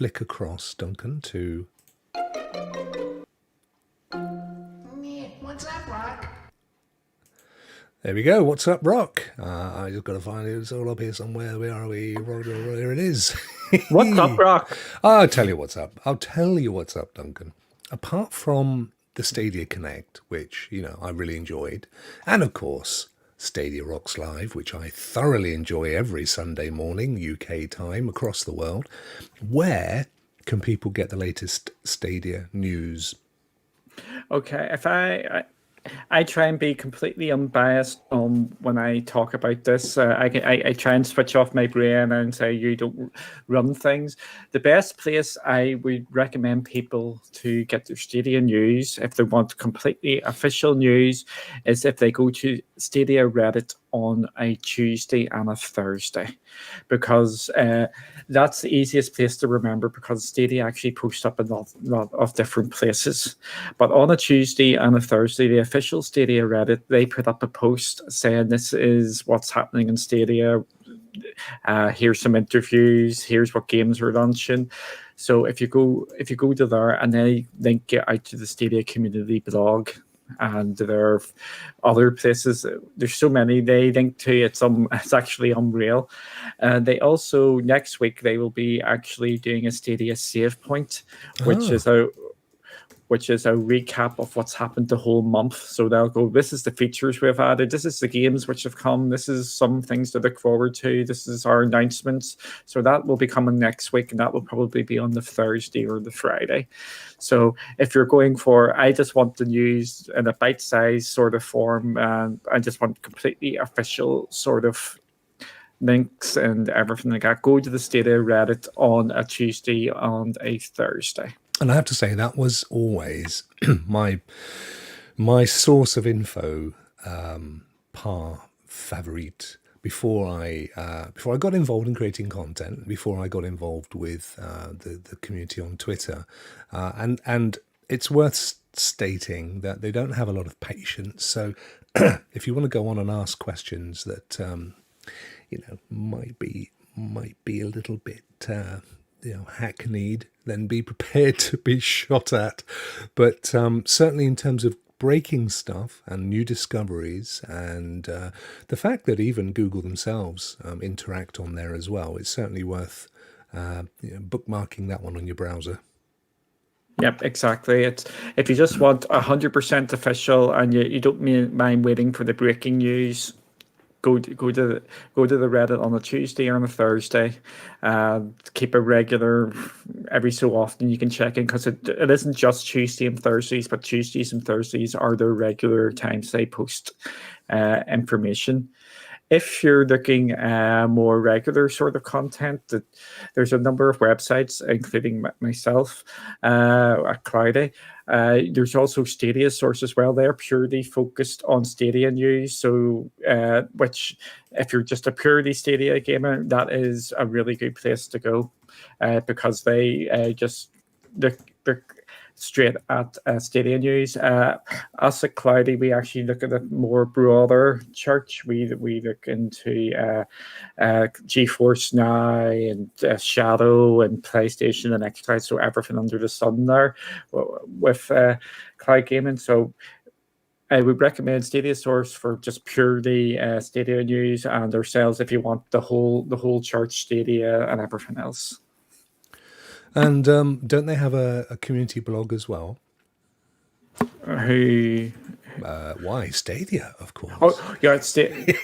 flick across, Duncan, to... What's up, Rock? There we go. What's up, Rock? I just got to find it. It's all up here somewhere. Where are we? Here it is. What's up, Rock? I'll tell you what's up. I'll tell you what's up, Duncan. Apart from the Stadia Connect, which, you know, I really enjoyed, and of course, Stadia Rokks Live, which I thoroughly enjoy every Sunday morning, UK time, across the world, where can people get the latest Stadia news? Okay, if I try and be completely unbiased when I talk about this. I try and switch off my brain and say you don't run things. The best place I would recommend people to get their Stadia news, if they want completely official news, is if they go to Stadia Reddit on a Tuesday and a Thursday, because that's the easiest place to remember, because Stadia actually posts up a lot of different places. But on a Tuesday and a Thursday, the official Stadia Reddit, they put up a post saying this is what's happening in Stadia. Here's some interviews. Here's what games we're launching. So if you go to there, and they link you out to the Stadia community blog, and there are other places. There's so many they link to. It's actually unreal. They also, next week, they will be actually doing a Stadia save point, which is a recap of what's happened the whole month. So they'll go, this is the features we've added, this is the games which have come, this is some things to look forward to, this is our announcements. So that will be coming next week, and that will probably be on the Thursday or the Friday. So if you're going for, I just want the news in a bite-sized sort of form, and I just want completely official sort of links and everything like that, go to the Stadia Reddit on a Tuesday and a Thursday. And I have to say, that was always my source of info, par favorite, before I got involved in creating content, before I got involved with the community on Twitter, and it's worth stating that they don't have a lot of patience. So if you want to go on and ask questions that might be a little bit hackneyed, then be prepared to be shot at. But certainly in terms of breaking stuff and new discoveries, and the fact that even Google themselves interact on there as well, it's certainly worth bookmarking that one on your browser. Yep, exactly. It's, if you just want 100% official and you don't mind waiting for the breaking news, go to the Reddit on a Tuesday or on a Thursday. Keep a regular, every so often you can check in, because it isn't just Tuesday and Thursdays, but Tuesdays and Thursdays are the regular times they post information. If you're looking more regular sort of content, there's a number of websites, including myself at Cloudy. There's also Stadia Source as well. They're purely focused on Stadia news. So, which, if you're just a purely Stadia gamer, that is a really good place to go, because they they're straight at Stadia news. Us at Cloudy, we actually look at a more broader church. We look into GeForce Now and Shadow and PlayStation and Xbox, so everything under the sun there with cloud gaming. So I would recommend Stadia Source for just purely Stadia news, and ourselves if you want the whole church Stadia and everything else. And don't they have a community blog as well? Why Stadia, of course. Oh yeah, Stadia.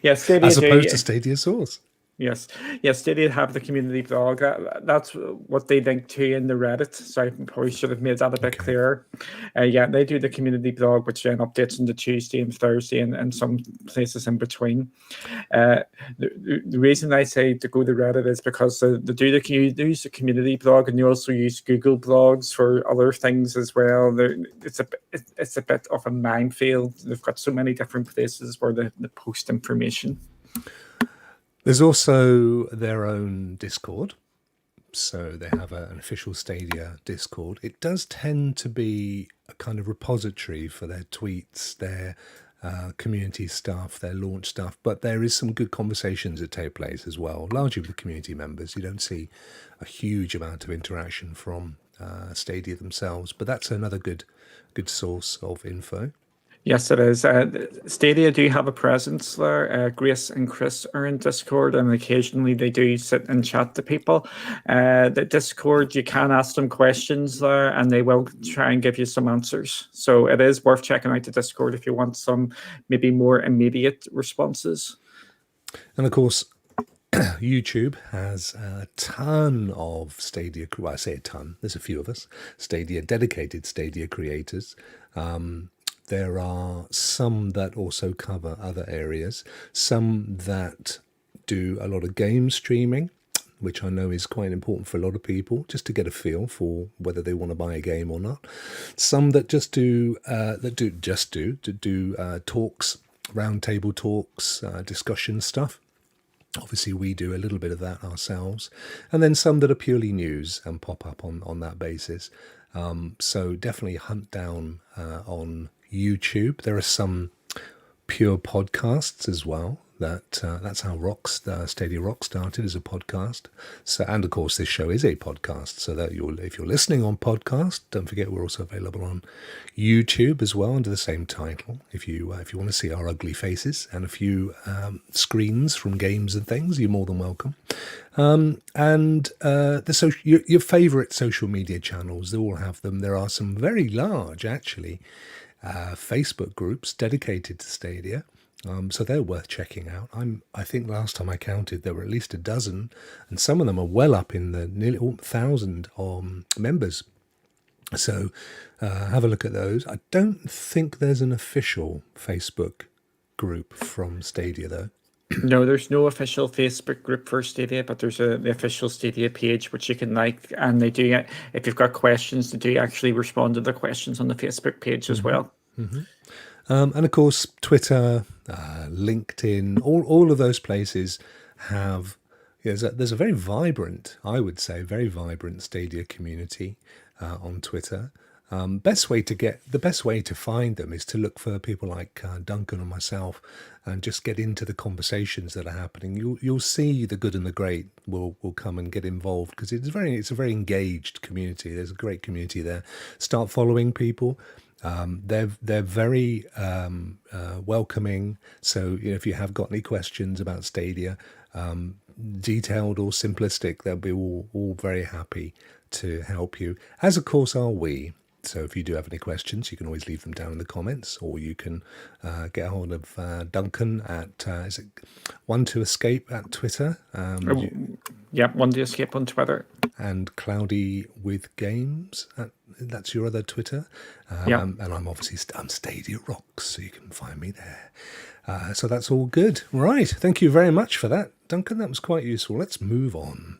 As opposed to Stadia Source. Yes, Stadia have the community blog. That's what they link to in the Reddit. So I probably should have made that a bit clearer. They do the community blog, which then updates on the Tuesday and Thursday and some places in between. The reason I say to go to Reddit is because they use the community blog, and you also use Google blogs for other things as well. It's a bit of a minefield. They've got so many different places where they post information. There's also their own Discord. So they have an official Stadia Discord. It does tend to be a kind of repository for their tweets, their community stuff, their launch stuff, but there is some good conversations that take place as well, largely with community members. You don't see a huge amount of interaction from Stadia themselves, but that's another good source of info. Yes, it is. Stadia do have a presence there. Grace and Chris are in Discord, and occasionally they do sit and chat to people. The Discord, you can ask them questions there, and they will try and give you some answers. So it is worth checking out the Discord if you want some maybe more immediate responses. And of course, YouTube has a ton of Stadia. Well, I say a ton. There's a few of us. Dedicated Stadia creators. There are some that also cover other areas, some that do a lot of game streaming, which I know is quite important for a lot of people, just to get a feel for whether they want to buy a game or not. Some that just do talks, roundtable talks, discussion stuff. Obviously, we do a little bit of that ourselves. And then some that are purely news and pop up on that basis. So definitely hunt down on YouTube. There are some pure podcasts as well. That's how Stadia Rokks started, as a podcast. So, and of course, this show is a podcast. So that if you're listening on podcast, don't forget we're also available on YouTube as well under the same title. If you want to see our ugly faces and a few screens from games and things, you're more than welcome. And your favourite social media channels, they all have them. There are some very large, actually, Facebook groups dedicated to Stadia. So they're worth checking out. I think last time I counted, there were at least a dozen, and some of them are well up in the nearly 1,000 members. So have a look at those. I don't think there's an official Facebook group from Stadia, though. No, there's no official Facebook group for Stadia, but there's the official Stadia page which you can like, and they do. If you've got questions, they do actually respond to the questions on the Facebook page as well. Mm-hmm. And of course, Twitter, LinkedIn, all of those places have. There's a very vibrant, I would say, very vibrant Stadia community on Twitter. The best way to find them is to look for people like Duncan or myself, and just get into the conversations that are happening. You'll see the good and the great will come and get involved, because it's a very engaged community. There's a great community there. Start following people. They're very welcoming. So if you have got any questions about Stadia, detailed or simplistic, they'll be all very happy to help you, as of course are we. So if you do have any questions, you can always leave them down in the comments, or you can get a hold of Duncan at is it One2Escape at Twitter? One2Escape on Twitter. And Cloudy with Games. That's your other Twitter. And I'm obviously I'm Stadia Rokks, so you can find me there. So that's all good. Right. Thank you very much for that, Duncan. That was quite useful. Let's move on.